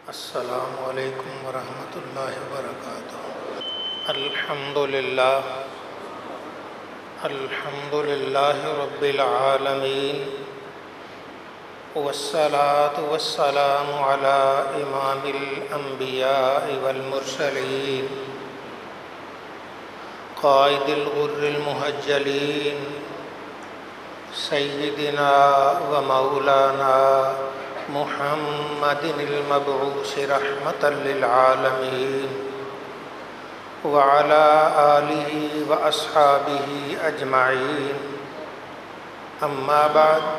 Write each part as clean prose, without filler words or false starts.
السلام علیکم ورحمۃ اللہ وبرکاتہ۔ الحمد للہ رب العالمین، والصلاة والسلام علی امام الانبیاء والمرسلین، قائد الغر المحجلین، سیدنا و مولانا محمد المبعوث رحمة للعالمین، وعلى آلہ واصحابہ اجمعین، اما بعد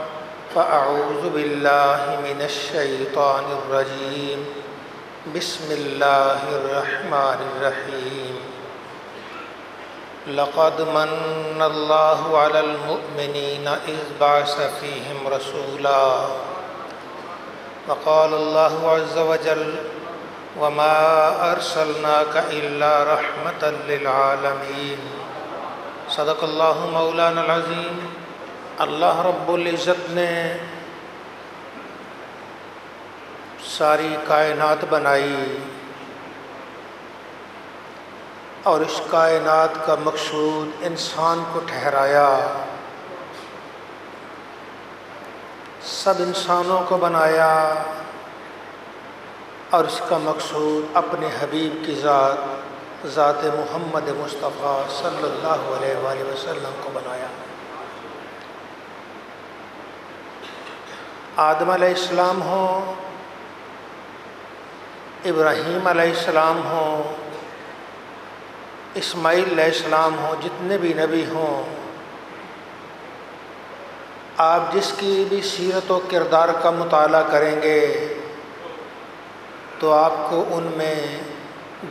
فاعوذ باللہ من الشیطان الرجیم، بسم اللہ الرحمن الرحیم۔ لقد من اللہ علی المؤمنین اذ بعث فیہم رسولا، وقال اللہ عز وجل وما ارسلناک الا رحمۃ للعالمین۔ صدق اللہ مولانا العظیم۔ اللہ رب العزت نے ساری کائنات بنائی اور اس کائنات کا مقصود انسان کو ٹھہرایا۔ سب انسانوں کو بنایا اور اس کا مقصود اپنے حبیب کی ذات محمد مصطفیٰ صلی اللہ علیہ وآلہ وسلم کو بنایا۔ آدم علیہ السلام ہوں، ابراہیم علیہ السلام ہوں، اسماعیل علیہ السلام ہوں، جتنے بھی نبی ہوں، آپ جس کی بھی سیرت و کردار کا مطالعہ کریں گے تو آپ کو ان میں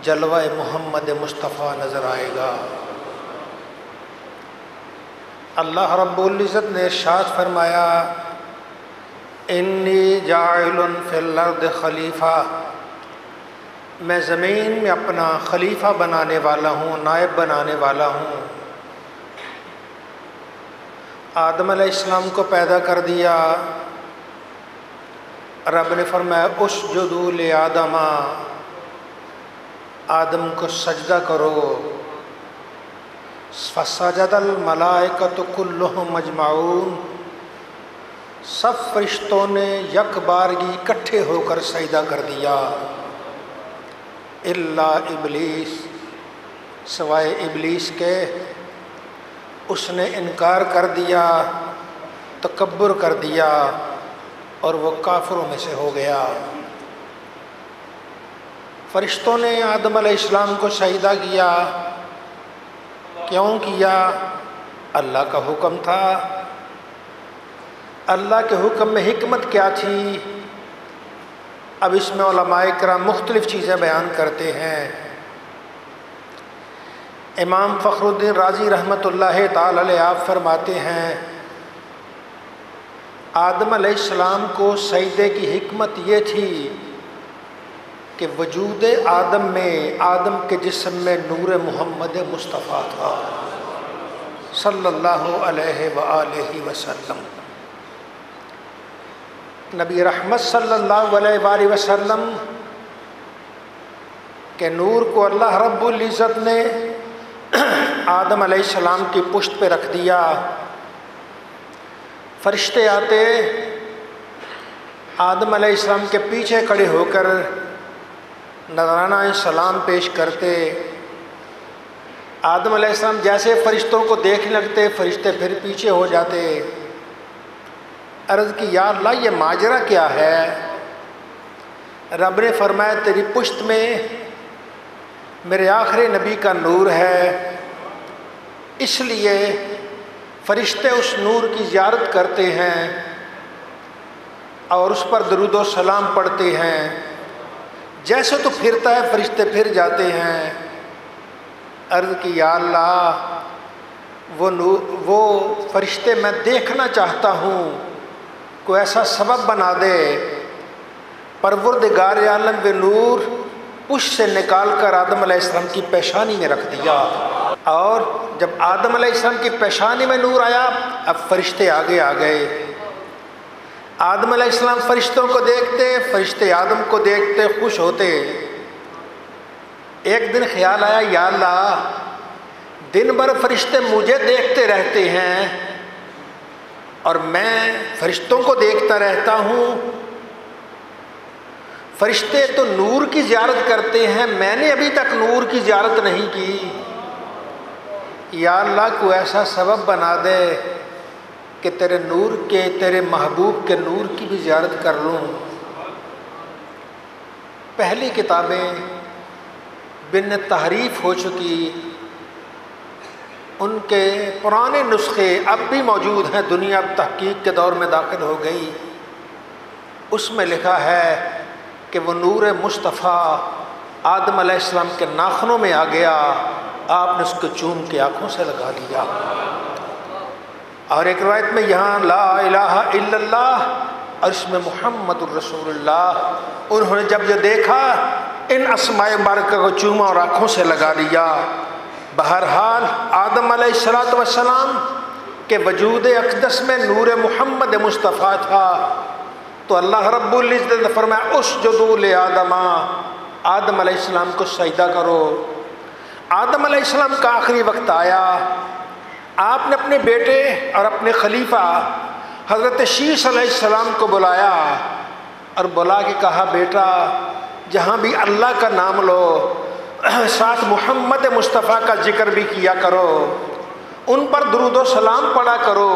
جلوہ محمد مصطفیٰ نظر آئے گا۔ اللہ رب العزت نے ارشاد فرمایا انی جاعل فی الارض خلیفہ، میں زمین میں اپنا خلیفہ بنانے والا ہوں، نائب بنانے والا ہوں۔ آدم علیہ السلام کو پیدا کر دیا، رب نے فرمایا اسجدوا لآدم، آدم کو سجدہ کرو۔ فسجد الملائکۃ کلہم اجمعون، سب فرشتوں نے یک بارگی اکٹھے ہو کر سجدہ کر دیا، الا ابلیس، سوائے ابلیس کے، اس نے انکار کر دیا، تکبر کر دیا اور وہ کافروں میں سے ہو گیا۔ فرشتوں نے آدم علیہ السلام کو سجدہ کیا، کیوں کیا؟ اللہ کا حکم تھا۔ اللہ کے حکم میں حکمت کیا تھی؟ اب اس میں علماء کرام مختلف چیزیں بیان کرتے ہیں۔ امام فخر الدین رازی رحمۃ اللہ تعالی علیہ آپ فرماتے ہیں آدم علیہ السلام کو سجدے کی حکمت یہ تھی کہ وجود آدم میں، آدم کے جسم میں نور محمد مصطفیٰ تھا صلی اللہ علیہ وآلہ وسلم۔ نبی رحمت صلی اللہ علیہ وآلہ وسلم کے نور کو اللہ رب العزت نے آدم علیہ السلام کی پشت پہ رکھ دیا۔ فرشتے آتے آدم علیہ السلام کے پیچھے کھڑے ہو کر نذرانہ سلام پیش کرتے۔ آدم علیہ السلام جیسے فرشتوں کو دیکھنے لگتے، فرشتے پھر پیچھے ہو جاتے۔ عرض کی یا اللہ یہ ماجرا کیا ہے؟ رب نے فرمایا تیری پشت میں میرے آخری نبی کا نور ہے، اس لیے فرشتے اس نور کی زیارت کرتے ہیں اور اس پر درود و سلام پڑھتے ہیں۔ جیسے تو پھرتا ہے فرشتے پھر جاتے ہیں۔ عرض کی یا اللہ وہ فرشتے میں دیکھنا چاہتا ہوں، کوئی ایسا سبب بنا دے۔ پروردگار عالم و نور پشت سے نکال کر آدم علیہ السلام کی پیشانی میں رکھ دیا، اور جب آدم علیہ السلام کی پیشانی میں نور آیا اب فرشتے آگے آ گئے۔ آدم علیہ السلام فرشتوں کو دیکھتے، فرشتے آدم کو دیکھتے خوش ہوتے۔ ایک دن خیال آیا یا اللہ دن بھر فرشتے مجھے دیکھتے رہتے ہیں اور میں فرشتوں کو دیکھتا رہتا ہوں، فرشتے تو نور کی زیارت کرتے ہیں، میں نے ابھی تک نور کی زیارت نہیں کی، یا اللہ کو ایسا سبب بنا دے کہ تیرے نور کے، تیرے محبوب کے نور کی بھی زیارت کر لوں۔ پہلی کتابیں بن تحریف ہو چکی، ان کے پرانے نسخے اب بھی موجود ہیں، دنیا اب تحقیق کے دور میں داخل ہو گئی۔ اس میں لکھا ہے کہ وہ نور مصطفیٰ آدم علیہ السلام کے ناخنوں میں آ گیا، آپ نے اس کو چوم کے آنکھوں سے لگا لیا۔ اور ایک روایت میں یہاں لا الہ الا اللہ اور اس میں محمد الرسول اللہ، انہوں نے جب یہ دیکھا ان اسماء مبارکہ کو چوما اور آنکھوں سے لگا لیا۔ بہرحال آدم علیہ السلام کے وجود اقدس میں نور محمد مصطفیٰ تھا، تو اللہ رب العزت نے فرمایا اسجدوا لآدم، آدم علیہ السلام کو سجدہ کرو۔ آدم علیہ السلام کا آخری وقت آیا، آپ نے اپنے بیٹے اور اپنے خلیفہ حضرت شیش علیہ السلام کو بلایا اور بلا کے کہا بیٹا جہاں بھی اللہ کا نام لو ساتھ محمد مصطفیٰ کا ذکر بھی کیا کرو، ان پر درود و سلام پڑھا کرو۔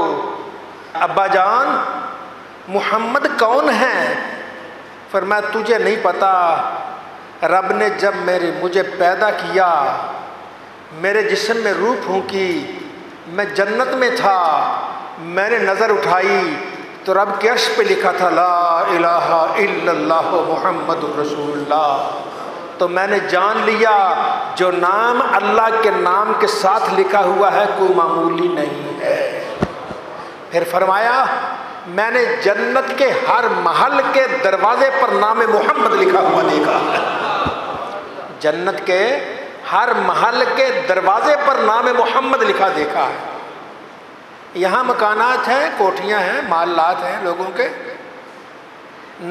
ابا جان محمد کون ہے؟ فرمایا تجھے نہیں پتا، رب نے جب مجھے پیدا کیا، میرے جسم میں روح پھونکی، میں جنت میں تھا، میں نے نظر اٹھائی تو رب کے عرش پہ لکھا تھا لا الہ الا اللہ محمد الرسول اللہ، تو میں نے جان لیا جو نام اللہ کے نام کے ساتھ لکھا ہوا ہے کوئی معمولی نہیں ہے۔ پھر فرمایا میں نے جنت کے ہر محل کے دروازے پر نام محمد لکھا ہوا دیکھا ہے، جنت کے ہر محل کے دروازے پر نام محمد لکھا دیکھا ہے۔ یہاں مکانات ہیں، کوٹھیاں ہیں، محلات ہیں لوگوں کے،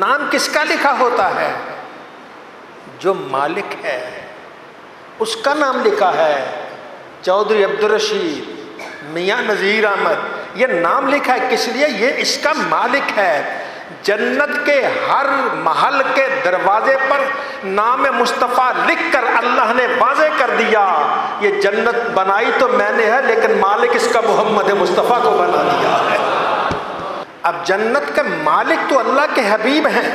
نام کس کا لکھا ہوتا ہے؟ جو مالک ہے اس کا نام لکھا ہے۔ چودھری عبدالرشید، میاں نذیر احمد، یہ نام لکھا ہے کس لیے؟ یہ اس کا مالک ہے۔ جنت کے ہر محل کے دروازے پر نام مصطفیٰ لکھ کر اللہ نے واضح کر دیا یہ جنت بنائی تو میں نے ہے لیکن مالک اس کا محمد مصطفیٰ کو بنا دیا ہے۔ اب جنت کے مالک تو اللہ کے حبیب ہیں،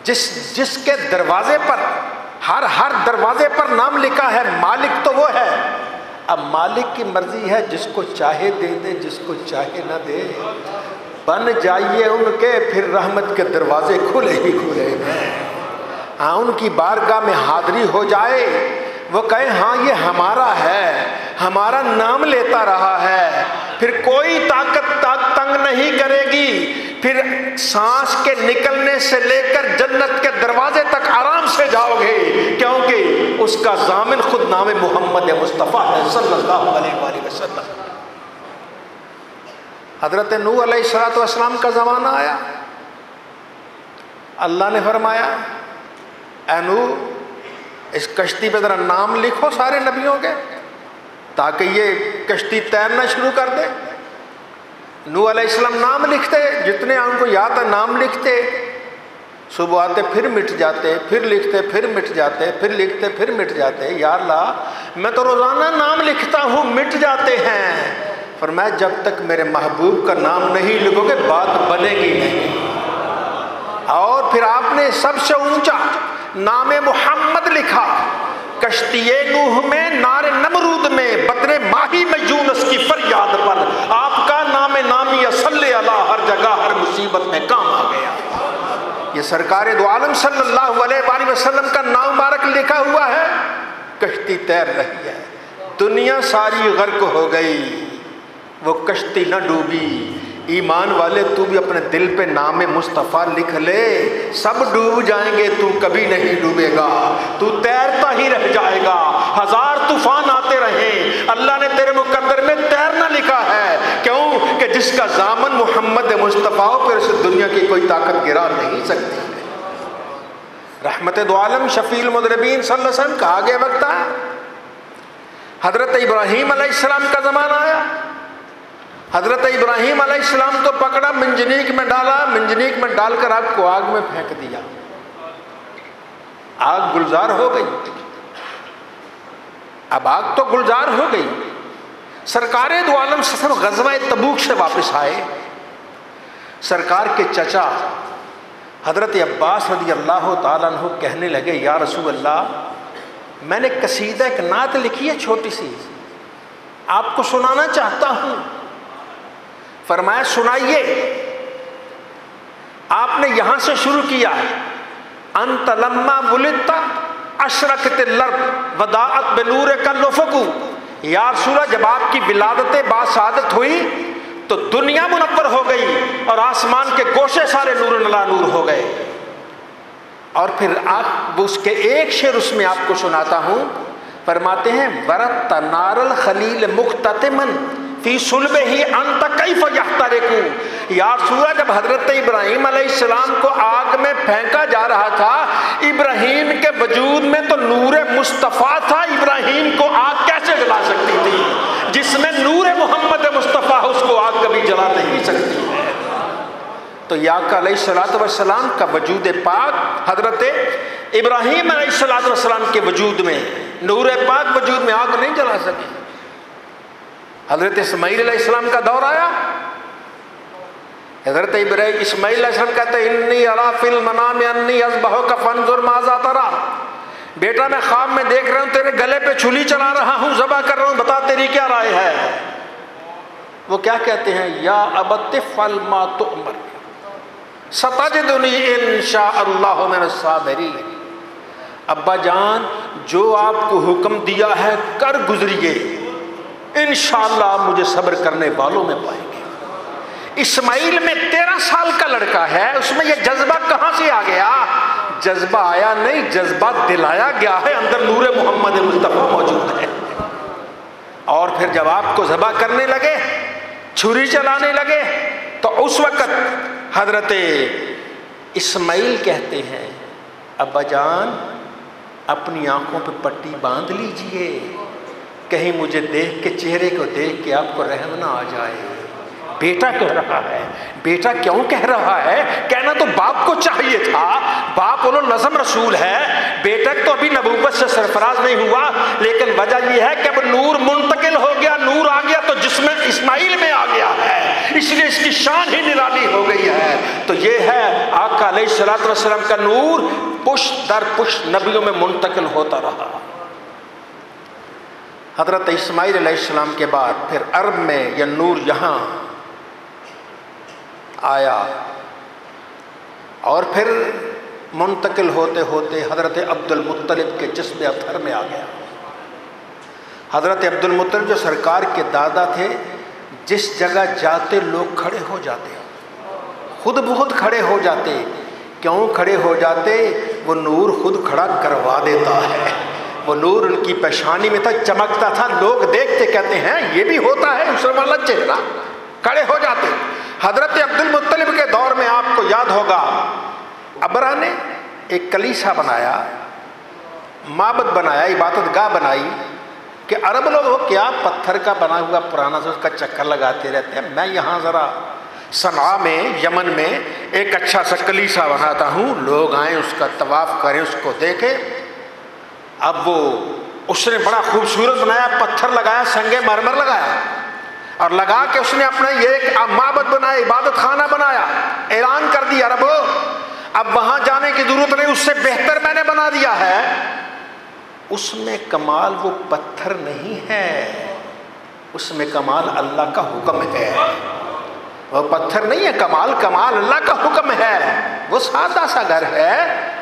جس کے دروازے پر ہر دروازے پر نام لکھا ہے، مالک تو وہ ہے۔ اب مالک کی مرضی ہے، جس کو چاہے دے دے، جس کو چاہے نہ دے۔ بن جائیے ان کے، پھر رحمت کے دروازے کھلے ہی کھلے ہیں۔ ہاں ان کی بارگاہ میں حاضری ہو جائے، وہ کہے ہاں یہ ہمارا ہے، ہمارا نام لیتا رہا ہے، پھر کوئی طاقت تنگ نہیں کرے گی، پھر سانس کے نکلنے سے لے کر جنت کے دروازے تک آرام سے جاؤ گے، کیونکہ اس کا ضامن خود نام محمد مصطفیٰ ہے صلی اللہ علیہ وآلہ وسلم۔ حضرت نوح علیہ السلام کا زمانہ آیا، اللہ نے فرمایا اے نوح اس کشتی پہ ذرا نام لکھو سارے نبیوں کے تاکہ یہ کشتی تیرنا شروع کر دے۔ نوح علیہ السلام نام لکھتے، جتنے ان کو یاد ہے نام لکھتے، صبح آتے پھر مٹ جاتے، پھر لکھتے پھر مٹ جاتے، پھر لکھتے پھر مٹ جاتے۔ یا اللہ میں تو روزانہ نام لکھتا ہوں مٹ جاتے ہیں۔ فرمایا جب تک میرے محبوب کا نام نہیں لکھو گے بات بنے گی نہیں۔ اور پھر آپ نے سب سے اونچا نام محمد لکھا، کشتی نوح میں، نار نمرود میں، بطن ماہی میں یونس کی فریاد پر آپ کا نام نامی صلی اللہ ہر جگہ ہر مصیبت میں کام آ گیا۔ یہ سرکار دو عالم صلی اللہ علیہ وآلہ وسلم کا نام مبارک لکھا ہوا ہے، کشتی تیر رہی ہے، دنیا ساری غرق ہو گئی، وہ کشتی نہ ڈوبی۔ ایمان والے تو بھی اپنے دل پہ نام مصطفیٰ لکھ لے، سب ڈوب جائیں گے تو کبھی نہیں ڈوبے گا، تو تیرتا ہی رہ جائے گا، ہزار طوفان آتے رہیں اللہ نے تیرے مقدر میں تیرنا لکھا ہے۔ کیوں کہ جس کا دامن محمد مصطفیٰ ہو پھر اسے دنیا کی کوئی طاقت گرا نہیں سکتی ہے۔ رحمت دو عالم شفیع المذنبین صلی اللہ علیہ وسلم کا آگے وقت آیا، حضرت ابراہیم علیہ السلام کا زمانہ آیا، حضرت ابراہیم علیہ السلام تو پکڑا، منجنیق میں ڈالا، منجنیق میں ڈال کر آگ کو آگ میں پھینک دیا، آگ گلزار ہو گئی۔ اب آگ تو گلزار ہو گئی، سرکار دو عالم سب غزوہ تبوک سے واپس آئے، سرکار کے چچا حضرت عباس رضی اللہ تعالیٰ عنہ کہنے لگے یا رسول اللہ میں نے قصیدہ ایک نعت لکھی ہے چھوٹی سی، آپ کو سنانا چاہتا ہوں۔ فرمایا سنائیے۔ آپ نے یہاں سے شروع کیا، انت لما ولدت اشرقت الارض وضاءت بنورک الافق، یا رسول اللہ جب آپ کی ولادت باسعادت ہوئی تو دنیا منور ہو گئی اور آسمان کے گوشے سارے نور نلا نور ہو گئے۔ اور پھر آپ اس کے ایک شعر اس میں آپ کو سناتا ہوں، فرماتے ہیں ورت نار الخلیل مختتمن فی صلبہ انت کیف یحترق، یا رسول اللہ جب حضرت ابراہیم علیہ السلام کو آگ میں پھینکا جا رہا تھا، ابراہیم کے وجود میں تو نور مصطفیٰ تھا، ابراہیم کو آگ کیسے جلا سکتی تھی؟ جس میں نور محمد مصطفیٰ اس کو آگ کبھی جلا نہیں سکتی ہے۔ تو یا آقا علیہ الصلوۃ والسلام کا وجود پاک حضرت ابراہیم علیہ الصلوۃ والسلام کے وجود میں، نور پاک وجود میں آگ نہیں جلا سکی۔ حضرت اسماعیل علیہ السلام کا دور آیا، حضرت اسماعیل علیہ السلام کہتے ہیں انی ارا فی المنام انی اذبحک فانظر ماذا تری، بیٹا میں خواب میں دیکھ رہا ہوں تیرے گلے پہ چھری چلا رہا ہوں، ذبح کر رہا ہوں، بتا تیری کیا رائے ہے؟ وہ کیا کہتے ہیں یا ابت افعل ما تؤمر ستجدنی ان شاء اللہ من الصابرین، ابا جان جو آپ کو حکم دیا ہے کر گزریے، انشاءاللہ آپ مجھے صبر کرنے والوں میں پائیں گے۔ اسماعیل میں 13 سال کا لڑکا ہے، اس میں یہ جذبہ کہاں سے آ گیا؟ جذبہ آیا نہیں، جذبہ دلایا گیا ہے، اندر نور محمد مصطفیٰ موجود ہے۔ اور پھر جب آپ کو ذبح کرنے لگے، چھری چلانے لگے، تو اس وقت حضرت اسماعیل کہتے ہیں ابا جان اپنی آنکھوں پہ پٹی باندھ لیجئے، کہیں مجھے دیکھ کے چہرے کو دیکھ کے آپ کو رحم نہ آ جائے۔ بیٹا کہہ رہا ہے، بیٹا کیوں کہہ رہا ہے؟ کہنا تو باپ کو چاہیے تھا، باپ اولو نظم رسول ہے، بیٹا تو ابھی نبوت سے سرفراز نہیں ہوا، لیکن وجہ یہ ہے کہ اب نور منتقل ہو گیا، نور آ گیا تو جسم اسماعیل میں آ گیا ہے، اس لیے اس کی شان ہی نرالی ہو گئی ہے۔ تو یہ ہے آقا علیہ الصلوۃ والسلام کا نور پشت در پشت نبیوں میں منتقل ہوتا رہا۔ حضرت اسماعیل علیہ السلام کے بعد پھر عرب میں یہ نور یہاں آیا، اور پھر منتقل ہوتے ہوتے حضرت عبد المطلب کے جسم اطہر میں آ گیا۔ حضرت عبد المطلب جو سرکار کے دادا تھے، جس جگہ جاتے لوگ کھڑے ہو جاتے، خود بخود کھڑے ہو جاتے۔ کیوں کھڑے ہو جاتے؟ وہ نور خود کھڑا کروا دیتا ہے، وہ نور ان کی پیشانی میں تھا، چمکتا تھا، لوگ دیکھتے کہتے ہیں یہ بھی ہوتا ہے اسلام والا چہرہ، کھڑے ہو جاتے۔ حضرت عبد المطلب کے دور میں آپ کو یاد ہوگا ابرا نے ایک کلیسا بنایا، معبد بنایا، عبادت گاہ بنائی، کہ عرب لوگ کیا پتھر کا بنا ہوا پرانا سے اس کا چکر لگاتے رہتے ہیں، میں یہاں ذرا صنعاء میں یمن میں ایک اچھا سا کلیسا بناتا ہوں، لوگ آئیں اس کا طواف کریں، اس کو دیکھیں۔ اب وہ اس نے بڑا خوبصورت بنایا، پتھر لگایا، سنگ مرمر لگایا، اور لگا کے اس نے اپنا یہ ایک معبد بنایا، عبادت خانہ بنایا، اعلان کر دیا عربو اب وہاں جانے کی ضرورت نہیں، اس سے بہتر میں نے بنا دیا ہے۔ اس میں کمال وہ پتھر نہیں ہے، اس میں کمال اللہ کا حکم ہے، وہ پتھر نہیں ہے کمال، کمال اللہ کا حکم ہے۔ وہ سادہ سا گھر ہے،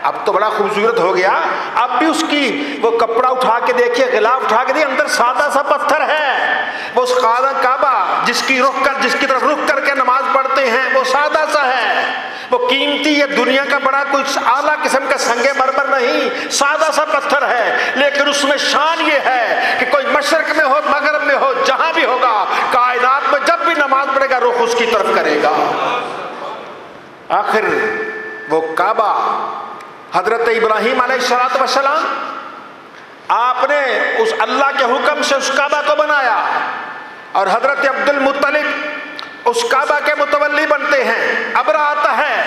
اب تو بڑا خوبصورت ہو گیا، اب بھی اس کی وہ کپڑا اٹھا کے دیکھیے، غلاف اٹھا کے دیکھیے، اندر سادہ سا پتھر ہے۔ وہ اس خانہ کعبہ جس کی طرف رخ کر کے نماز پڑھتے ہیں، وہ سادہ سا ہے، وہ قیمتی یہ دنیا کا بڑا کچھ اعلیٰ قسم کا سنگ مرمر نہیں، سادہ سا پتھر ہے، لیکن اس میں شان یہ ہے کہ کوئی مشرق میں ہو مغرب میں ہو جہاں بھی ہوگا، کائنات میں جب بھی نماز پڑھے گا رخ اس اس کی طرف کرے گا۔ آخر وہ کعبہ، حضرت ابراہیم علیہ السلام، آپ نے اس اللہ کے حکم سے اس کعبہ کو بنایا، اور حضرت عبد المطلب اس کعبہ کے متولی بنتے ہیں۔ ابرہ آتا ہے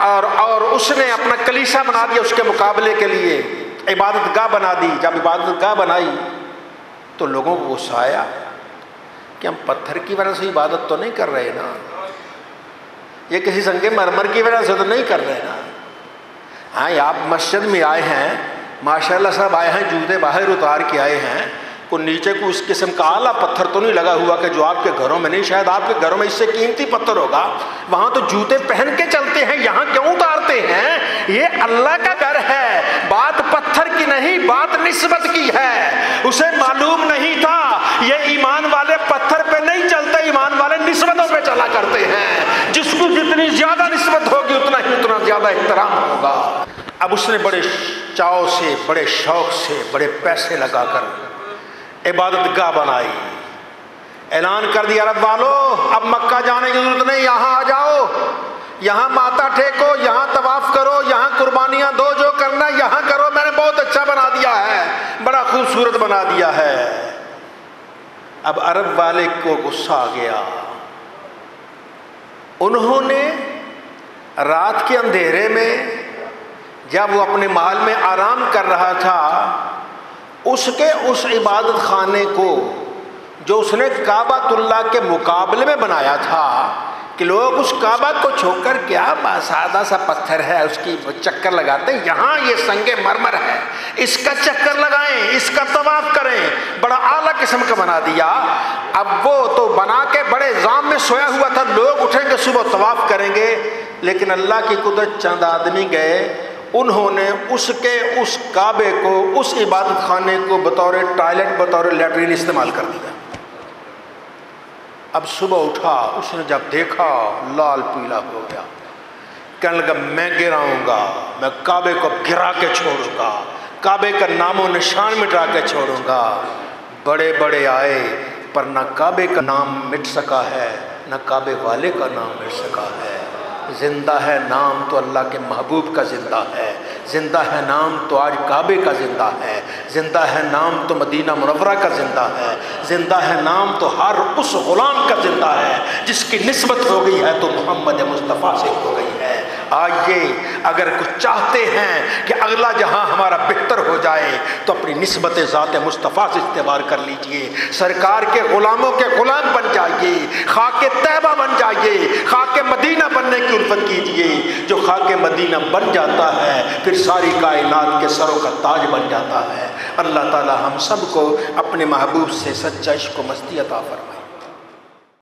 اور اس نے اپنا کلیسا بنا دیا، اس کے مقابلے کے لیے عبادت گاہ بنا دی۔ جب عبادت گاہ بنائی تو لوگوں کو غصہ آیا کہ ہم پتھر کی وجہ سے عبادت تو نہیں کر رہے نا، یہ کسی سنگ مرمر کی وجہ سے تو نہیں کر رہے نا۔ ہاں آپ مسجد میں آئے ہیں، ماشاءاللہ صاحب آئے ہیں، جوتے باہر اتار کے آئے ہیں، کوئی نیچے کو اس قسم کا اعلیٰ پتھر تو نہیں لگا ہوا کہ جو آپ کے گھروں میں نہیں، شاید آپ کے گھروں میں اس سے قیمتی پتھر ہوگا، وہاں تو جوتے پہن کے چلتے ہیں، یہاں کیوں اتارتے ہیں؟ یہ اللہ کا گھر ہے، بات پتھر کی نہیں، بات نسبت کی ہے۔ اسے معلوم نہیں تھا یہ ایمان والے پتھر پہ نہیں چلتے، ایمان والے نسبتوں پہ چلا کرتے ہیں، جس کو جتنی زیادہ نسبت ہوگی اتنا زیادہ احترام ہوگا۔ اب اس نے بڑے چاؤ سے، بڑے شوق سے، بڑے پیسے لگا کر عبادت گاہ بنائی، اعلان کر دیا عرب والو اب مکہ جانے کی ضرورت نہیں، یہاں آ جاؤ، یہاں ماتھا ٹیکو، یہاں طواف کرو، یہاں قربانیاں دو، جو کرنا یہاں کرو، میں نے بہت اچھا بنا دیا ہے، بڑا خوبصورت بنا دیا ہے۔ اب عرب والے کو غصہ آ گیا، انہوں نے رات کے اندھیرے میں جب وہ اپنے محل میں آرام کر رہا تھا، اس عبادت خانے کو جو اس نے کعبۃ اللہ کے مقابلے میں بنایا تھا کہ لوگ اس کعبہ کو چھوڑ کر کیا سادہ سا پتھر ہے اس کی چکر لگاتے ہیں، یہاں یہ سنگ مرمر ہے، اس کا چکر لگائیں، اس کا طواف کریں، بڑا اعلیٰ قسم کا بنا دیا۔ اب وہ تو بنا کے بڑے ضام میں سویا ہوا تھا، لوگ اٹھیں گے صبح طواف کریں گے، لیکن اللہ کی قدرت، چند آدمی گئے، انہوں نے اس کعبے کو، اس عبادت خانے کو بطور ٹوائلٹ، بطور لیٹرین استعمال کر دیا۔ اب صبح اٹھا، اس نے جب دیکھا لال پیلا ہو گیا، کہنے لگا میں گراؤں گا، میں کعبے کو گرا کے چھوڑوں گا، کعبے کا نام و نشان مٹا کے چھوڑوں گا۔ بڑے بڑے آئے پر نہ کعبے کا نام مٹ سکا ہے، نہ کعبے والے کا نام مٹ سکا ہے۔ زندہ ہے نام تو اللہ کے محبوب کا زندہ ہے، زندہ ہے نام تو آج کعبے کا زندہ ہے، زندہ ہے نام تو مدینہ منورہ کا زندہ ہے، زندہ ہے نام تو ہر اس غلام کا زندہ ہے جس کی نسبت ہو گئی ہے تو محمد مصطفیٰ سے ہو گئی ہے۔ آئیے اگر کچھ چاہتے ہیں کہ اگلا جہاں ہمارا بہتر ہو جائے تو اپنی نسبت ذات مصطفیٰ سے استعمال کر لیجئے، سرکار کے غلاموں کے غلام بن جائیے، خاک طیبہ بن جائیے، خاک مدینہ بننے کی الفت کیجئے۔ جو خاک مدینہ بن جاتا ہے پھر ساری کائنات کے سروں کا تاج بن جاتا ہے۔ اللہ تعالی ہم سب کو اپنے محبوب سے سچا عشق و مستی عطا فرمائے۔